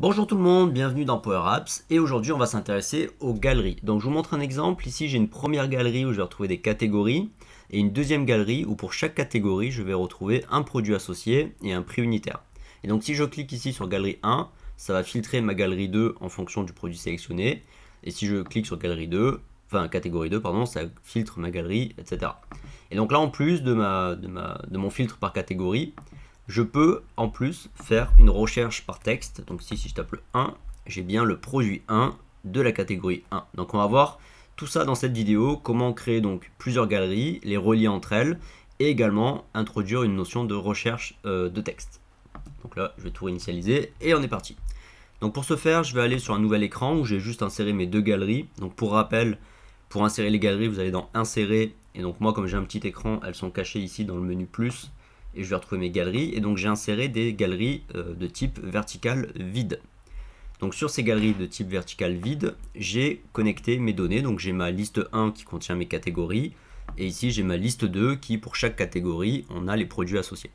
Bonjour tout le monde, bienvenue dans Power Apps et aujourd'hui on va s'intéresser aux galeries. Donc je vous montre un exemple, ici j'ai une première galerie où je vais retrouver des catégories et une deuxième galerie où pour chaque catégorie je vais retrouver un produit associé et un prix unitaire. Et donc si je clique ici sur galerie 1, ça va filtrer ma galerie 2 en fonction du produit sélectionné, et si je clique sur galerie 2, enfin catégorie 2 pardon, ça filtre ma galerie, etc. Et donc là en plus de mon filtre par catégorie, je peux en plus faire une recherche par texte. Donc ici, si je tape le 1, j'ai bien le produit 1 de la catégorie 1. Donc on va voir tout ça dans cette vidéo, comment créer donc plusieurs galeries, les relier entre elles, et également introduire une notion de recherche de texte. Donc là, je vais tout réinitialiser et on est parti. Donc pour ce faire, je vais aller sur un nouvel écran où j'ai juste inséré mes deux galeries. Donc pour rappel, pour insérer les galeries, vous allez dans Insérer. Et donc moi, comme j'ai un petit écran, elles sont cachées ici dans le menu plus. Et je vais retrouver mes galeries. Et donc j'ai inséré des galeries de type vertical vide. Donc sur ces galeries de type vertical vide, j'ai connecté mes données. Donc j'ai ma liste 1 qui contient mes catégories. Et ici j'ai ma liste 2 qui, pour chaque catégorie, on a les produits associés.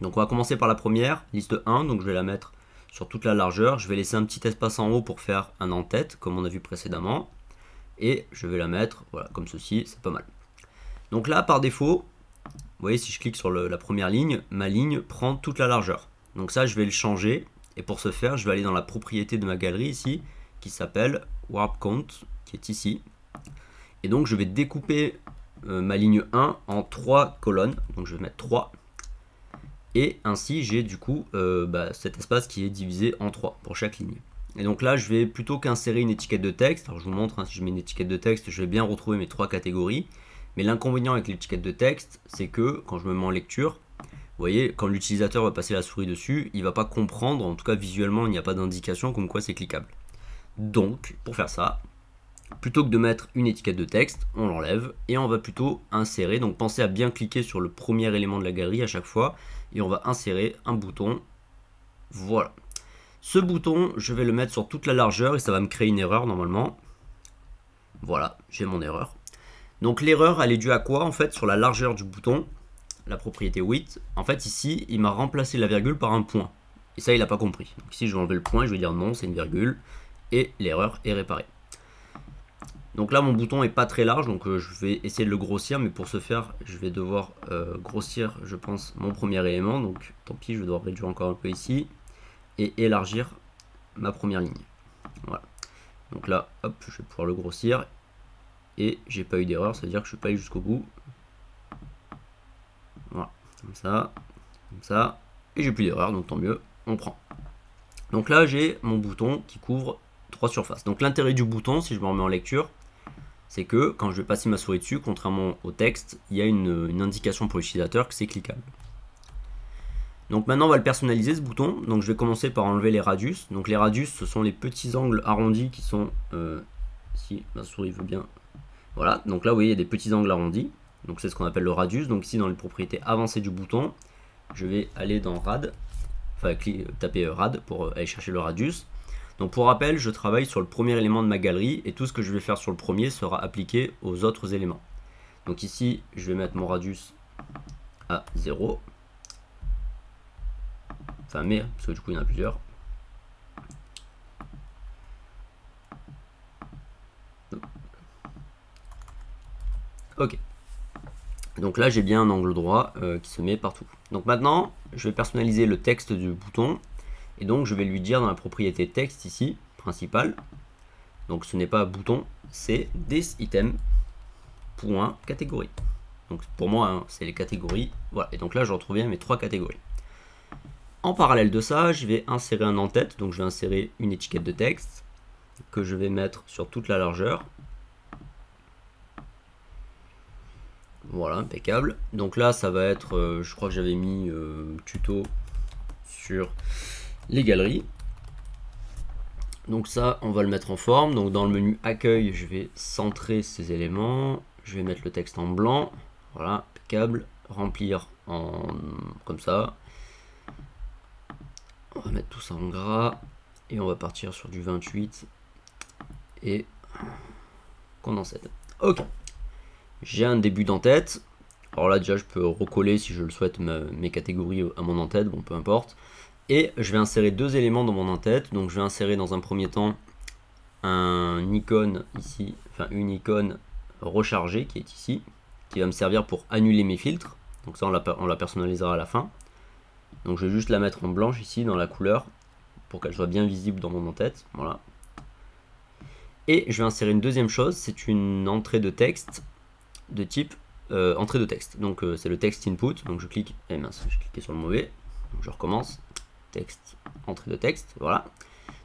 Donc on va commencer par la première, liste 1. Donc je vais la mettre sur toute la largeur. Je vais laisser un petit espace en haut pour faire un en-tête, comme on a vu précédemment. Et je vais la mettre, voilà, comme ceci, c'est pas mal. Donc là, par défaut, vous voyez, si je clique sur la première ligne, ma ligne prend toute la largeur. Donc ça, je vais le changer. Et pour ce faire, je vais aller dans la propriété de ma galerie ici, qui s'appelle Warp Count, qui est ici. Et donc, je vais découper ma ligne 1 en 3 colonnes. Donc, je vais mettre 3. Et ainsi, j'ai du coup cet espace qui est divisé en 3 pour chaque ligne. Et donc là, je vais plutôt qu'insérer une étiquette de texte. Alors, je vous montre, si je mets une étiquette de texte, je vais bien retrouver mes 3 catégories. Mais l'inconvénient avec l'étiquette de texte, c'est que quand je me mets en lecture, vous voyez, quand l'utilisateur va passer la souris dessus, il ne va pas comprendre, en tout cas visuellement, il n'y a pas d'indication comme quoi c'est cliquable. Donc, pour faire ça, plutôt que de mettre une étiquette de texte, on l'enlève et on va plutôt insérer. Donc pensez à bien cliquer sur le premier élément de la galerie à chaque fois et on va insérer un bouton. Voilà. Ce bouton, je vais le mettre sur toute la largeur et ça va me créer une erreur normalement. Voilà, j'ai mon erreur. Donc l'erreur, elle est due à quoi en fait? Sur la largeur du bouton, la propriété width. En fait ici, il m'a remplacé la virgule par un point. Et ça, il n'a pas compris. Donc ici, je vais enlever le point, je vais dire non, c'est une virgule. Et l'erreur est réparée. Donc là, mon bouton est pas très large, donc je vais essayer de le grossir. Mais pour ce faire, je vais devoir grossir, je pense, mon premier élément. Donc tant pis, je vais devoir réduire encore un peu ici. Et élargir ma première ligne. Voilà. Donc là, hop, je vais pouvoir le grossir. Et j'ai pas eu d'erreur, ça veut dire que je suis pas allé jusqu'au bout. Voilà, comme ça, et j'ai plus d'erreur, donc tant mieux, on prend. Donc là, j'ai mon bouton qui couvre 3 surfaces. Donc l'intérêt du bouton, si je me remets en lecture, c'est que quand je vais passer ma souris dessus, contrairement au texte, il y a une indication pour l'utilisateur que c'est cliquable. Donc maintenant, on va le personnaliser ce bouton. Donc je vais commencer par enlever les radius. Donc les radius, ce sont les petits angles arrondis qui sont, si ma souris veut bien. Voilà, donc là vous voyez il y a des petits angles arrondis, donc c'est ce qu'on appelle le radius. Donc ici dans les propriétés avancées du bouton, je vais aller dans rad, enfin taper rad pour aller chercher le radius. Donc pour rappel, je travaille sur le premier élément de ma galerie et tout ce que je vais faire sur le premier sera appliqué aux autres éléments. Donc ici je vais mettre mon radius à 0, enfin mais, parce que du coup il y en a plusieurs. Ok. Donc là, j'ai bien un angle droit qui se met partout. Donc maintenant, je vais personnaliser le texte du bouton. Et donc, je vais lui dire dans la propriété texte ici, principale. Donc, ce n'est pas bouton, c'est thisItem.catégorie. Donc, pour moi, hein, c'est les catégories. Voilà. Et donc là, je retrouve bien mes 3 catégories. En parallèle de ça, je vais insérer un en-tête. Donc, je vais insérer une étiquette de texte que je vais mettre sur toute la largeur. Voilà, impeccable. Donc là, ça va être, je crois que j'avais mis tuto sur les galeries. Donc ça, on va le mettre en forme. Donc dans le menu accueil, je vais centrer ces éléments. Je vais mettre le texte en blanc. Voilà, impeccable. Remplir comme ça. On va mettre tout ça en gras. Et on va partir sur du 28. Et condensate. Ok. J'ai un début d'en-tête. Alors là déjà je peux recoller si je le souhaite mes catégories à mon en-tête, bon peu importe. Et je vais insérer deux éléments dans mon en-tête. Donc je vais insérer dans un premier temps une icône ici, enfin une icône rechargée qui est ici, qui va me servir pour annuler mes filtres. Donc ça on la personnalisera à la fin. Donc je vais juste la mettre en blanche ici dans la couleur pour qu'elle soit bien visible dans mon en-tête. Voilà. Et je vais insérer une deuxième chose, c'est une entrée de texte de type entrée de texte. Donc c'est le text input. Donc je clique, et mince, j'ai cliqué sur le mauvais. Donc je recommence. Texte, entrée de texte, voilà.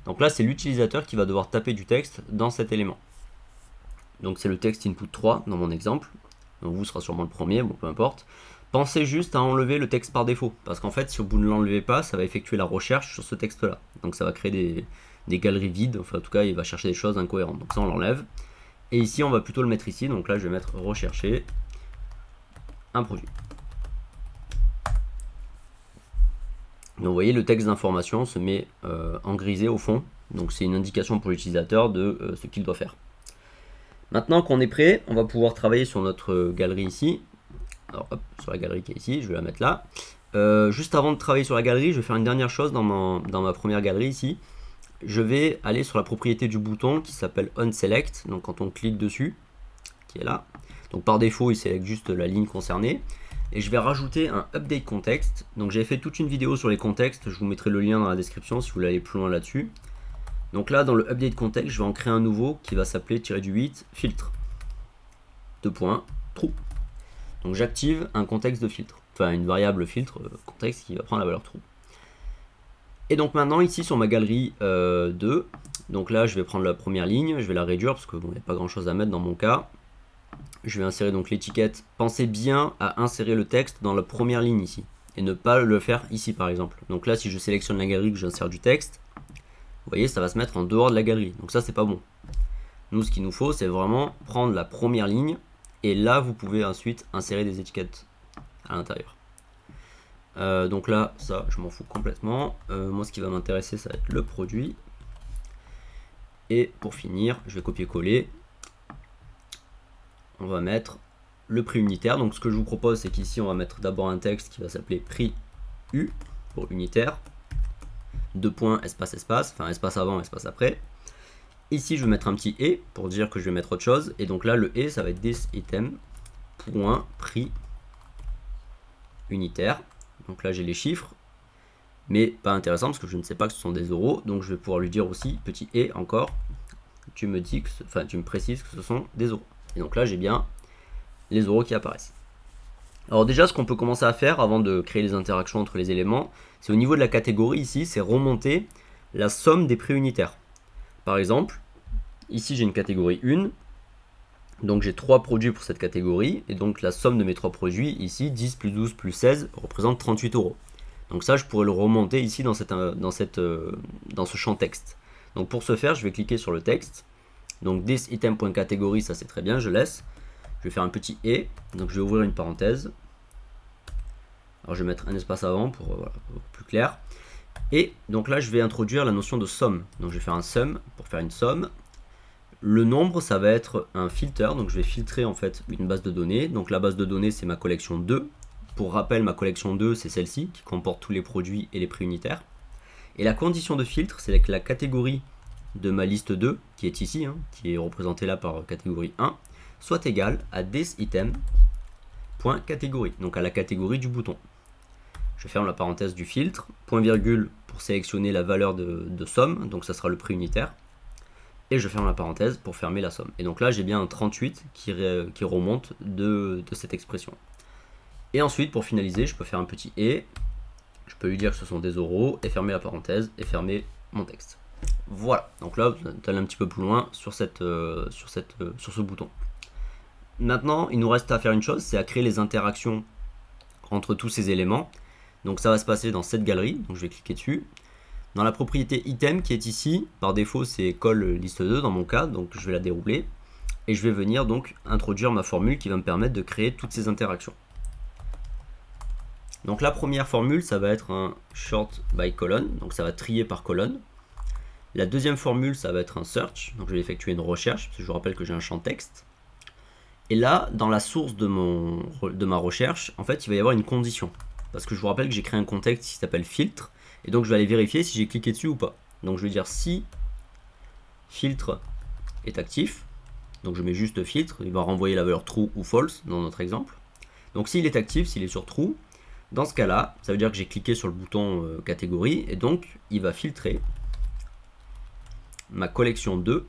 Donc là c'est l'utilisateur qui va devoir taper du texte dans cet élément. Donc c'est le text input 3 dans mon exemple. Donc vous sera sûrement le premier, bon peu importe. Pensez juste à enlever le texte par défaut, parce qu'en fait si vous ne l'enlevez pas, ça va effectuer la recherche sur ce texte là. Donc ça va créer des galeries vides, enfin en tout cas il va chercher des choses incohérentes. Donc ça on l'enlève. Et ici on va plutôt le mettre ici, donc là je vais mettre rechercher un produit. Donc vous voyez le texte d'information se met en grisé au fond, donc c'est une indication pour l'utilisateur de ce qu'il doit faire. Maintenant qu'on est prêt, on va pouvoir travailler sur notre galerie ici. Alors hop, sur la galerie qui est ici, je vais la mettre là. Juste avant de travailler sur la galerie, je vais faire une dernière chose dans ma première galerie ici. Je vais aller sur la propriété du bouton qui s'appelle onSelect, donc quand on clique dessus, qui est là. Donc par défaut, il sélecte juste la ligne concernée. Et je vais rajouter un update context. Donc j'avais fait toute une vidéo sur les contextes, je vous mettrai le lien dans la description si vous voulez aller plus loin là-dessus. Donc là dans le update context, je vais en créer un nouveau qui va s'appeler -8 filtre. True. Donc j'active un contexte de filtre, enfin une variable filtre contexte qui va prendre la valeur true. Et donc maintenant ici sur ma galerie 2, donc là je vais prendre la première ligne, je vais la réduire parce que bon, il n'y a pas grand chose à mettre dans mon cas. Je vais insérer donc l'étiquette. Pensez bien à insérer le texte dans la première ligne ici et ne pas le faire ici par exemple. Donc là si je sélectionne la galerie, que j'insère du texte, vous voyez ça va se mettre en dehors de la galerie, donc ça c'est pas bon. Nous ce qu'il nous faut c'est vraiment prendre la première ligne et là vous pouvez ensuite insérer des étiquettes à l'intérieur. Donc là ça je m'en fous complètement. Moi ce qui va m'intéresser ça va être le produit. Et pour finir je vais copier-coller. On va mettre le prix unitaire. Donc ce que je vous propose c'est qu'ici on va mettre d'abord un texte qui va s'appeler prix U pour unitaire. Espace espace, enfin espace avant, espace après. Ici je vais mettre un petit et pour dire que je vais mettre autre chose. Et donc là le et ça va être this item point prix unitaire. Donc là j'ai les chiffres, mais pas intéressant parce que je ne sais pas que ce sont des euros. Donc je vais pouvoir lui dire aussi petit et encore. Tu me dis que, enfin tu me précises que ce sont des euros. Et donc là j'ai bien les euros qui apparaissent. Alors déjà ce qu'on peut commencer à faire avant de créer les interactions entre les éléments, c'est au niveau de la catégorie ici, c'est remonter la somme des prix unitaires. Par exemple, ici j'ai une catégorie 1, donc j'ai 3 produits pour cette catégorie, et donc la somme de mes 3 produits ici, 10 plus 12 plus 16, représente 38 euros. Donc ça je pourrais le remonter ici dans ce champ texte. Donc pour ce faire, je vais cliquer sur le texte. Donc this item.catégorie, ça c'est très bien, je laisse. Je vais faire un petit et, donc je vais ouvrir une parenthèse. Alors je vais mettre un espace avant pour, voilà, pour plus clair. Et donc là je vais introduire la notion de somme. Donc je vais faire un sum pour faire une somme. Le nombre ça va être un filter, donc je vais filtrer en fait une base de données. Donc la base de données c'est ma collection 2. Pour rappel, ma collection 2 c'est celle-ci qui comporte tous les produits et les prix unitaires. Et la condition de filtre c'est que la catégorie de ma liste 2, qui est ici, hein, qui est représentée là par catégorie 1, soit égale à this item.catégorie, donc à la catégorie du bouton. Je ferme la parenthèse du filtre, point virgule pour sélectionner la valeur de somme, donc ça sera le prix unitaire, et je ferme la parenthèse pour fermer la somme. Et donc là j'ai bien un 38 qui remonte de cette expression. Et ensuite pour finaliser, je peux faire un petit et, je peux lui dire que ce sont des euros, et fermer la parenthèse, et fermer mon texte. Voilà, donc là vous allez un petit peu plus loin sur ce bouton. Maintenant, il nous reste à faire une chose, c'est à créer les interactions entre tous ces éléments. Donc ça va se passer dans cette galerie, donc je vais cliquer dessus. Dans la propriété item qui est ici, par défaut c'est call liste 2 dans mon cas, donc je vais la dérouler. Et je vais venir donc introduire ma formule qui va me permettre de créer toutes ces interactions. Donc la première formule, ça va être un short by colonne, donc ça va trier par colonne. La deuxième formule, ça va être un search, donc je vais effectuer une recherche, parce que je vous rappelle que j'ai un champ texte. Et là, dans la source de ma recherche, en fait, il va y avoir une condition. Parce que je vous rappelle que j'ai créé un contexte qui s'appelle filtre, Et donc je vais aller vérifier si j'ai cliqué dessus ou pas. Donc je vais dire si filtre est actif. Donc je mets juste filtre, il va renvoyer la valeur true ou false dans notre exemple. Donc s'il est actif, s'il est sur true, dans ce cas-là, ça veut dire que j'ai cliqué sur le bouton catégorie et donc il va filtrer ma collection 2.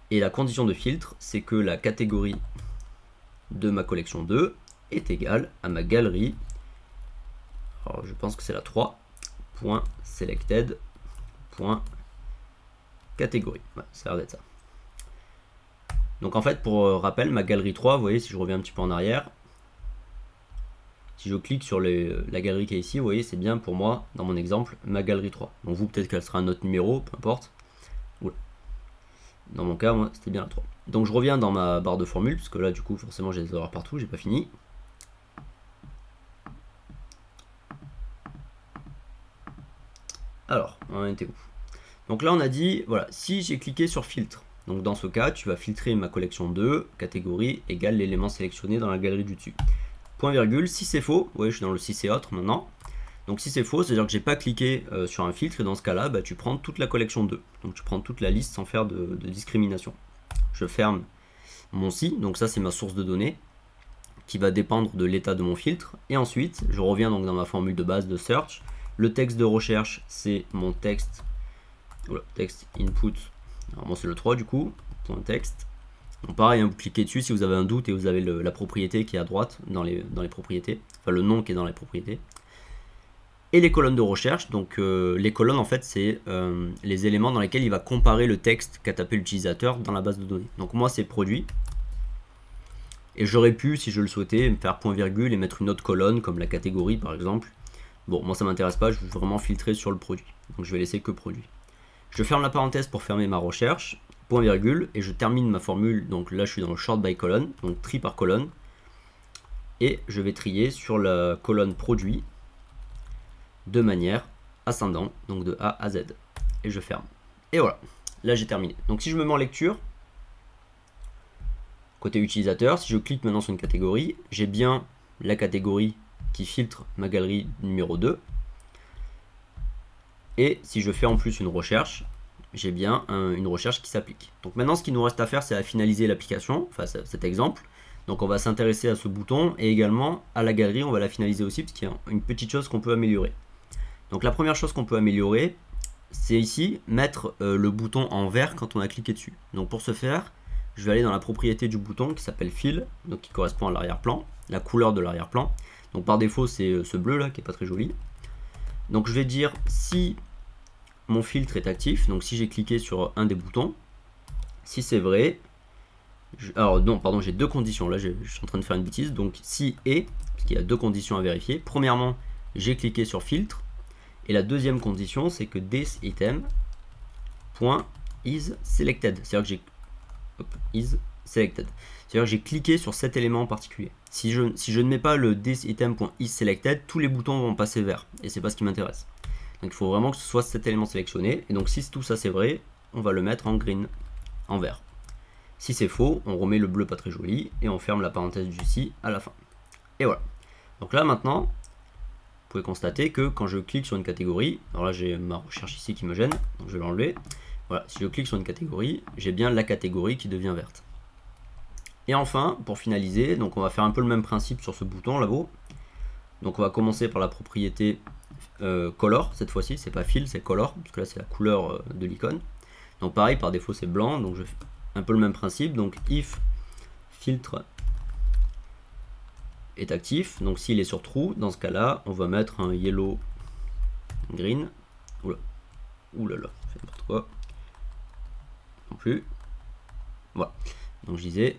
Et la condition de filtre, c'est que la catégorie de ma collection 2 est égale à ma galerie. Alors je pense que c'est la 3.selected.catégorie. Ouais, ça a l'air d'être ça. Donc en fait, pour rappel, ma galerie 3, vous voyez, si je reviens un petit peu en arrière, si je clique sur la galerie qui est ici, vous voyez, c'est bien pour moi, dans mon exemple, ma galerie 3. Donc vous, peut-être qu'elle sera un autre numéro, peu importe. Oula. Dans mon cas, moi, c'était bien la 3. Donc je reviens dans ma barre de formule, parce que là, du coup, forcément, j'ai des erreurs partout, j'ai pas fini. Alors, on était où? Donc là, on a dit, voilà, si j'ai cliqué sur filtre, donc dans ce cas, tu vas filtrer ma collection 2, catégorie égale l'élément sélectionné dans la galerie du dessus. Point virgule, si c'est faux, vous voyez, je suis dans le si c'est autre maintenant. Donc si c'est faux, c'est-à-dire que j'ai pas cliqué sur un filtre, et dans ce cas-là, bah, tu prends toute la collection 2. Donc tu prends toute la liste sans faire de discrimination. Je ferme mon si, donc ça c'est ma source de données, qui va dépendre de l'état de mon filtre. Et ensuite, je reviens donc dans ma formule de base de search. Le texte de recherche, c'est mon texte, voilà, texte input, alors moi c'est le 3 du coup, point texte. Donc pareil, hein, vous cliquez dessus si vous avez un doute et vous avez la propriété qui est à droite dans les propriétés, enfin le nom qui est dans les propriétés. Et les colonnes de recherche, donc les colonnes en fait c'est les éléments dans lesquels il va comparer le texte qu'a tapé l'utilisateur dans la base de données. Donc moi c'est produit. Et j'aurais pu, si je le souhaitais, faire point virgule et mettre une autre colonne comme la catégorie par exemple. Bon, moi ça m'intéresse pas, je veux vraiment filtrer sur le produit. Donc je vais laisser que produit. Je ferme la parenthèse pour fermer ma recherche, point virgule, et je termine ma formule. Donc là je suis dans le short by colonne, donc tri par colonne. Et je vais trier sur la colonne produit de manière ascendante, donc de A à Z. Et je ferme. Et voilà, là j'ai terminé. Donc si je me mets en lecture, côté utilisateur, si je clique maintenant sur une catégorie, j'ai bien la catégorie qui filtre ma galerie numéro 2. Et si je fais en plus une recherche, j'ai bien une recherche qui s'applique. Donc maintenant ce qu'il nous reste à faire, c'est à finaliser l'application, enfin cet exemple. Donc on va s'intéresser à ce bouton et également à la galerie, on va la finaliser aussi parce qu'il y a une petite chose qu'on peut améliorer. Donc la première chose qu'on peut améliorer, c'est ici mettre le bouton en vert quand on a cliqué dessus. Donc pour ce faire, je vais aller dans la propriété du bouton qui s'appelle Fill, donc qui correspond à l'arrière-plan, la couleur de l'arrière-plan. Donc par défaut c'est ce bleu là qui est pas très joli. Donc je vais dire si mon filtre est actif, donc si j'ai cliqué sur un des boutons, si c'est vrai, alors non pardon, j'ai deux conditions, là je suis en train de faire une bêtise, donc si et, parce qu'il y a deux conditions à vérifier. Premièrement, j'ai cliqué sur filtre, et la deuxième condition c'est que this item .is selected, c'est-à-dire que j'ai is selected. C'est-à-dire que j'ai cliqué sur cet élément en particulier. Si je ne mets pas le thisItem.isSelected, tous les boutons vont passer vert. Et c'est pas ce qui m'intéresse. Donc il faut vraiment que ce soit cet élément sélectionné. Et donc si tout ça c'est vrai, on va le mettre en green, en vert. Si c'est faux, on remet le bleu pas très joli et on ferme la parenthèse du si à la fin. Et voilà. Donc là maintenant, vous pouvez constater que quand je clique sur une catégorie, alors là j'ai ma recherche ici qui me gêne, donc je vais l'enlever. Voilà, si je clique sur une catégorie, j'ai bien la catégorie qui devient verte. Et enfin, pour finaliser, donc on va faire un peu le même principe sur ce bouton là-haut. Donc on va commencer par la propriété color, cette fois-ci, c'est pas fill, c'est color, parce que là c'est la couleur de l'icône. Donc pareil, par défaut c'est blanc, donc je fais un peu le même principe. Donc if filtre est actif, donc s'il est sur true, dans ce cas-là, on va mettre un yellow green. Oula, oulala, c'est n'importe quoi. Non plus. Voilà. Donc je disais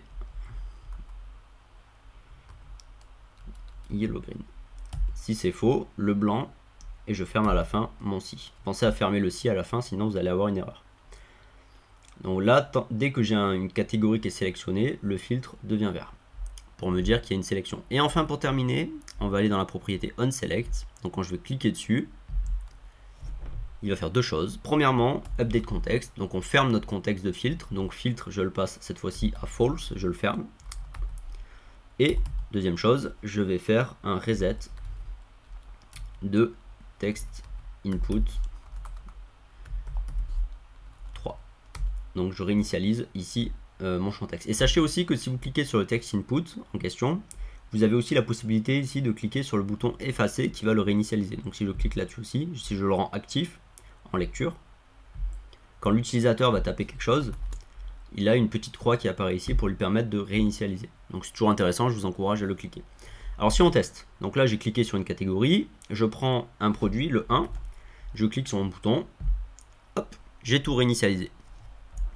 yellow green. Si c'est faux, le blanc, et je ferme à la fin mon si. Pensez à fermer le si à la fin, sinon vous allez avoir une erreur. Donc là, dès que j'ai une catégorie qui est sélectionnée, le filtre devient vert, pour me dire qu'il y a une sélection. Et enfin, pour terminer, on va aller dans la propriété onSelect. Donc quand je vais cliquer dessus, il va faire deux choses. Premièrement, update context. Donc on ferme notre contexte de filtre. Donc filtre, je le passe cette fois-ci à false, je le ferme. Et deuxième chose, je vais faire un reset 2, text input 3. Donc je réinitialise ici mon champ texte. Et sachez aussi que si vous cliquez sur le text input en question, vous avez aussi la possibilité ici de cliquer sur le bouton effacer qui va le réinitialiser. Donc si je clique là-dessus aussi, si je le rends actif en lecture, quand l'utilisateur va taper quelque chose, il a une petite croix qui apparaît ici pour lui permettre de réinitialiser. Donc c'est toujours intéressant, je vous encourage à le cliquer. Alors si on teste, donc là j'ai cliqué sur une catégorie, je prends un produit, le 1, je clique sur mon bouton, hop, j'ai tout réinitialisé.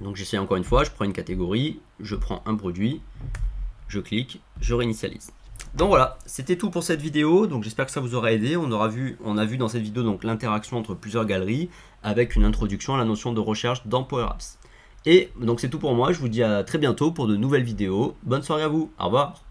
Donc j'essaie encore une fois, je prends une catégorie, je prends un produit, je clique, je réinitialise. Donc voilà, c'était tout pour cette vidéo, donc j'espère que ça vous aura aidé. On a vu dans cette vidéo donc l'interaction entre plusieurs galeries avec une introduction à la notion de recherche dans Power Apps. Et donc c'est tout pour moi, je vous dis à très bientôt pour de nouvelles vidéos. Bonne soirée à vous, au revoir.